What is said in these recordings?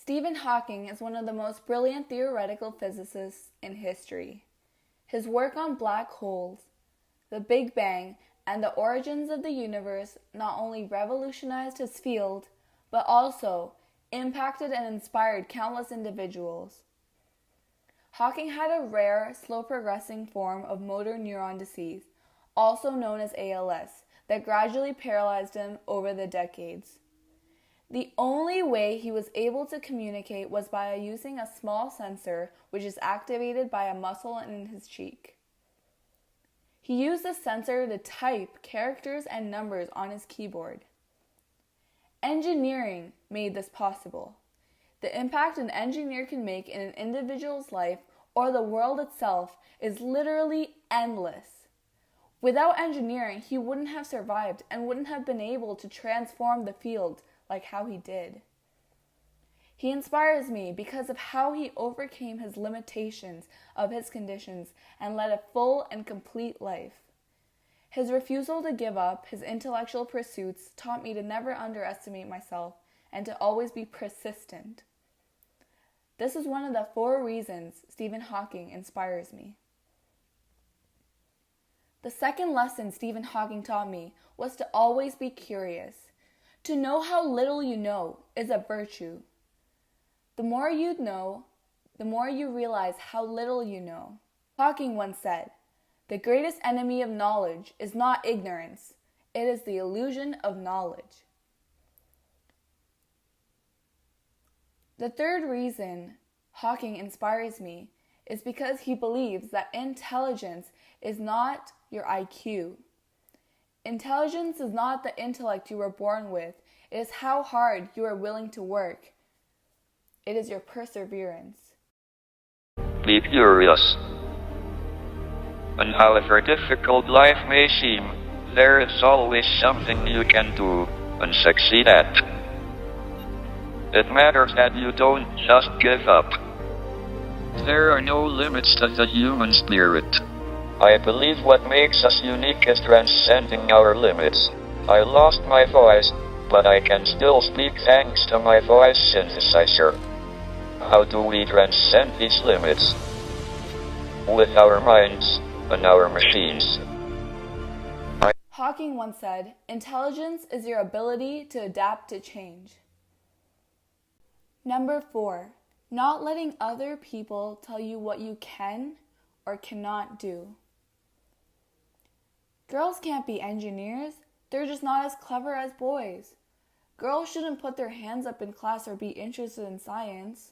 Stephen Hawking is one of the most brilliant theoretical physicists in history. His work on black holes, the Big Bang, and the origins of the universe not only revolutionized his field, but also impacted and inspired countless individuals. Hawking had a rare, slow-progressing form of motor neuron disease, also known as ALS, that gradually paralyzed him over the decades. The only way he was able to communicate was by using a small sensor which is activated by a muscle in his cheek. He used the sensor to type characters and numbers on his keyboard. Engineering made this possible. The impact an engineer can make in an individual's life or the world itself is literally endless. Without engineering, he wouldn't have survived and wouldn't have been able to transform the field like how he did. He inspires me because of how he overcame his limitations of his conditions and led a full and complete life. His refusal to give up his intellectual pursuits taught me to never underestimate myself and to always be persistent. This is one of the 4 reasons Stephen Hawking inspires me. The second lesson Stephen Hawking taught me was to always be curious. To know how little you know is a virtue. The more you know, the more you realize how little you know. Hawking once said, "The greatest enemy of knowledge is not ignorance, it is the illusion of knowledge." The third reason Hawking inspires me is because he believes that intelligence is not your IQ. Intelligence is not the intellect you were born with. It is how hard you are willing to work. It is your perseverance. Be curious. And however difficult life may seem, there is always something you can do and succeed at. It matters that you don't just give up. There are no limits to the human spirit. I believe what makes us unique is transcending our limits. I lost my voice, but I can still speak thanks to my voice synthesizer. How do we transcend these limits? With our minds and our machines. Hawking once said, "Intelligence is your ability to adapt to change." Number 4, not letting other people tell you what you can or cannot do. Girls can't be engineers. They're just not as clever as boys. Girls shouldn't put their hands up in class or be interested in science.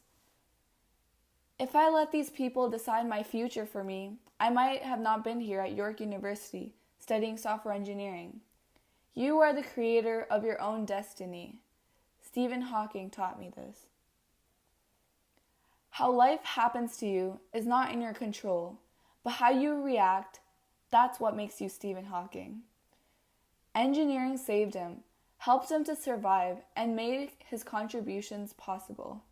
If I let these people decide my future for me, I might have not been here at York University studying software engineering. You are the creator of your own destiny. Stephen Hawking taught me this. How life happens to you is not in your control, but how you react, that's what makes you Stephen Hawking. Engineering saved him, helped him to survive, and made his contributions possible.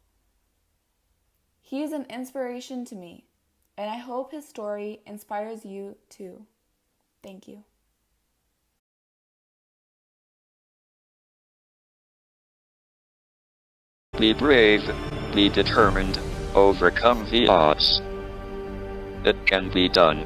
He is an inspiration to me, and I hope his story inspires you too. Thank you. Be brave, be determined, overcome the odds. It can be done.